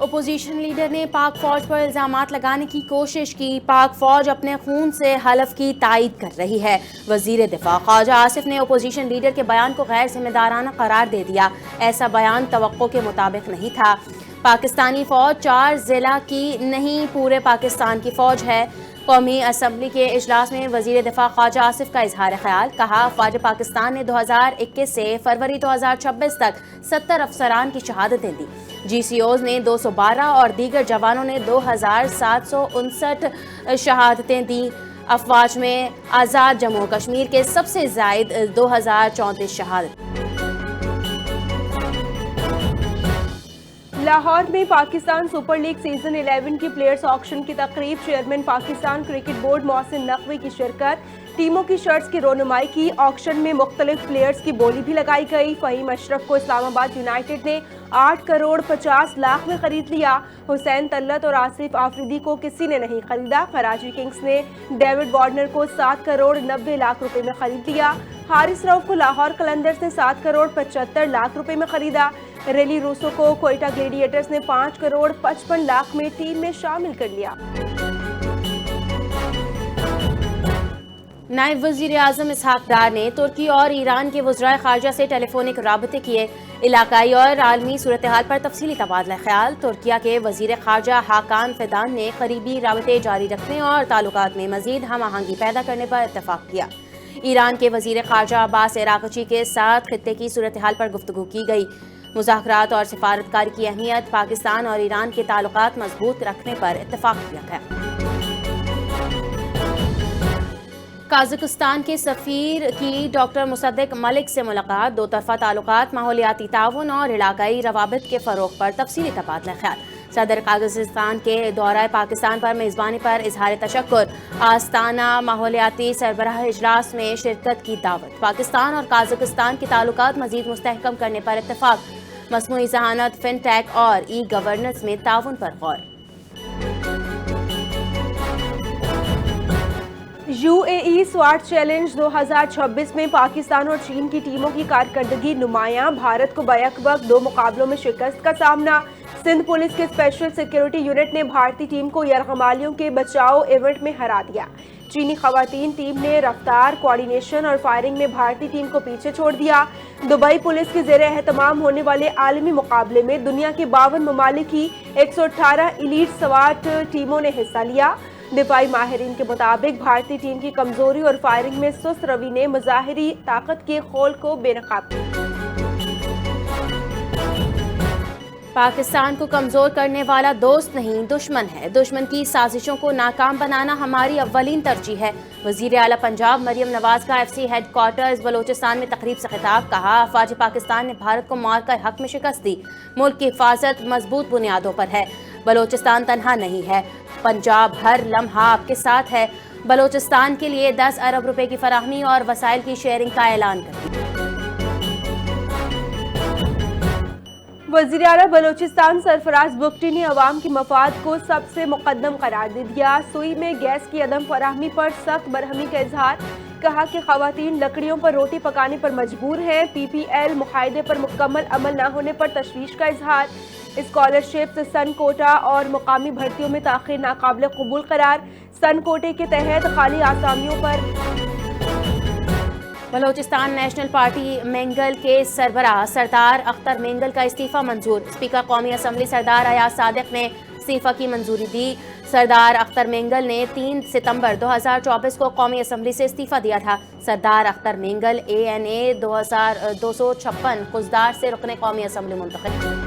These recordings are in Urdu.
اپوزیشن لیڈر نے پاک فوج پر الزامات لگانے کی کوشش کی۔ پاک فوج اپنے خون سے حلف کی تائید کر رہی ہے۔ وزیر دفاع خواجہ آصف نے اپوزیشن لیڈر کے بیان کو غیر ذمہ دارانہ قرار دے دیا۔ ایسا بیان توقع کے مطابق نہیں تھا۔ پاکستانی فوج 4 ضلع کی نہیں، پورے پاکستان کی فوج ہے۔ قومی اسمبلی کے اجلاس میں وزیر دفاع خواجہ آصف کا اظہار خیال، کہا افواج پاکستان نے 2021 سے فروری 2026 تک 70 افسران کی شہادتیں دی۔ جی سی اوز نے 212 اور دیگر جوانوں نے 2759 شہادتیں دیں۔ افواج میں آزاد جموں و کشمیر کے سب سے زائد 2034 شہادت۔ لاہور میں پاکستان سپر لیگ سیزن 11 کی پلیئرز آکشن کی تقریب، chairman Pakistan cricket board Mohsin Naqvi کی شرکت۔ ٹیموں کی شرٹس کی رونمائی کی۔ آکشن میں مختلف پلیئرز کی بولی بھی لگائی گئی۔ فہیم اشرف کو اسلام آباد یونائیٹڈ نے 8 کروڑ 50 لاکھ میں خرید لیا۔ حسین طلعت اور آصف آفریدی کو کسی نے نہیں خریدا۔ کراچی کنگز نے ڈیوڈ وارنر کو 7 کروڑ 90 لاکھ روپے میں خرید لیا۔ حارث رؤف کو لاہور قلندرز نے 7 کروڑ 75 لاکھ روپے میں خریدا۔ ریلی روسو کو کوئٹہ گلیڈیٹرز نے 5 کروڑ 55 لاکھ میں ٹیم میں شامل کر لیا۔ نائب وزیر اعظم اسحاق ڈار نے ترکی اور ایران کے وزرائے خارجہ سے ٹیلی فونک رابطے کیے۔ علاقائی اور عالمی صورتحال پر تفصیلی تبادلہ خیال۔ ترکیہ کے وزیر خارجہ حاکان فیدان نے قریبی رابطے جاری رکھنے اور تعلقات میں مزید ہم آہنگی پیدا کرنے پر اتفاق کیا۔ ایران کے وزیر خارجہ عباس عراقچی کے ساتھ خطے کی صورتحال پر گفتگو کی گئی۔ مذاکرات اور سفارتکاری کی اہمیت، پاکستان اور ایران کے تعلقات مضبوط رکھنے پر اتفاق کیا گیا۔ قازقستان کے سفیر کی ڈاکٹر مصدق ملک سے ملاقات، دو طرفہ تعلقات، ماحولیاتی تعاون اور علاقائی روابط کے فروغ پر تفصیلی تبادلہ خیال۔ صدر قازقستان کے دورہ پاکستان پر میزبانی پر اظہار تشکر۔ آستانہ ماحولیاتی سربراہ اجلاس میں شرکت کی دعوت۔ پاکستان اور قازقستان کے تعلقات مزید مستحکم کرنے پر اتفاق۔ مصنوعی ذہانت، فن ٹیک اور ای گورننس میں تعاون پر غور۔ یو اے ای سواٹ چیلنج 2026 میں پاکستان اور چین کی ٹیموں کی کارکردگی نمایاں، بھارت کو بیک وقت 2 مقابلوں میں شکست کا سامنا۔ سندھ پولیس کے اسپیشل سیکیورٹی یونٹ نے بھارتی ٹیم کو یرغمالیوں کے بچاؤ ایونٹ میں ہرا دیا۔ چینی خواتین ٹیم نے رفتار، کوارڈینیشن اور فائرنگ میں بھارتی ٹیم کو پیچھے چھوڑ دیا۔ دبئی پولیس کے زیر اہتمام ہونے والے عالمی مقابلے میں دنیا کے 52 ممالک کی 118 ایلیٹ سواٹ ٹیموں نے حصہ لیا۔ دفاعی ماہرین کے مطابق بھارتی ٹیم کی کمزوری اور فائرنگ میں سست روی نے مظاہری طاقت کے خول کو بے نقاب کیا۔ پاکستان کو کمزور کرنے والا دوست نہیں دشمن ہے۔ دشمن کی سازشوں کو ناکام بنانا ہماری اولین ترجیح ہے۔ وزیر اعلیٰ پنجاب مریم نواز کا ایف سی ہیڈ کوارٹرز بلوچستان میں تقریب سے خطاب، کہا افواج پاکستان نے بھارت کو مار کر حق میں شکست دی۔ ملک کی حفاظت مضبوط بنیادوں پر ہے۔ بلوچستان تنہا نہیں ہے، پنجاب ہر لمحہ آپ کے ساتھ ہے۔ بلوچستان کے لیے 10 ارب روپے کی فراہمی اور وسائل کی شیئرنگ کا اعلان کر دیا۔ وزیر اعلیٰ بلوچستان سرفراز بگٹی نے عوام کے مفاد کو سب سے مقدم قرار دے دیا۔ سوئی میں گیس کی عدم فراہمی پر سخت برہمی کا اظہار، کہا کہ خواتین لکڑیوں پر روٹی پکانے پر مجبور ہیں۔ پی پی ایل معاہدے پر مکمل عمل نہ ہونے پر تشویش کا اظہار۔ اسکالرشپس، سن کوٹا اور مقامی بھرتیوں میں تاخیر ناقابل قبول قرار۔ سن کوٹے کے تحت خالی آسامیوں پر بلوچستان نیشنل پارٹی مینگل کے سربراہ سردار اختر مینگل کا استعفیٰ منظور۔ اسپیکر قومی اسمبلی سردار ایاز صادق نے استعفیٰ کی منظوری دی۔ سردار اختر مینگل نے 3 ستمبر 2024 کو قومی اسمبلی سے استعفیٰ دیا تھا۔ سردار اختر مینگل ANA 2256 قصدار سے رکن قومی اسمبلی منتخب۔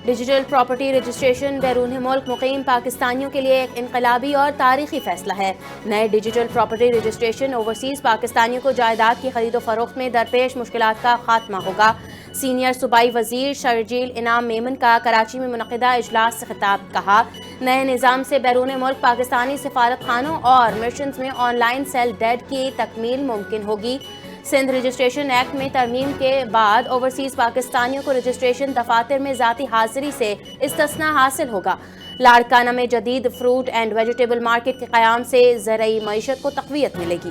ڈیجیٹل پراپرٹی رجسٹریشن بیرون ملک مقیم پاکستانیوں کے لیے ایک انقلابی اور تاریخی فیصلہ ہے۔ نئے ڈیجیٹل پراپرٹی رجسٹریشن اوورسیز پاکستانیوں کو جائیداد کی خرید و فروخت میں درپیش مشکلات کا خاتمہ ہوگا۔ سینئر صوبائی وزیر شرجیل انعام میمن کا کراچی میں منعقدہ اجلاس سے خطاب، کہا نئے نظام سے بیرون ملک پاکستانی سفارت خانوں اور مشنز میں آن لائن سیل ڈیڈ کی تکمیل ممکن ہوگی۔ سندھ رجسٹریشن ایکٹ میں ترمیم کے بعد اوورسیز پاکستانیوں کو رجسٹریشن دفاتر میں ذاتی حاضری سے استثناء حاصل ہوگا۔ لاڑکانہ میں جدید فروٹ اینڈ ویجیٹیبل مارکیٹ کے قیام سے زرعی معیشت کو تقویت ملے گی۔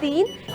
3,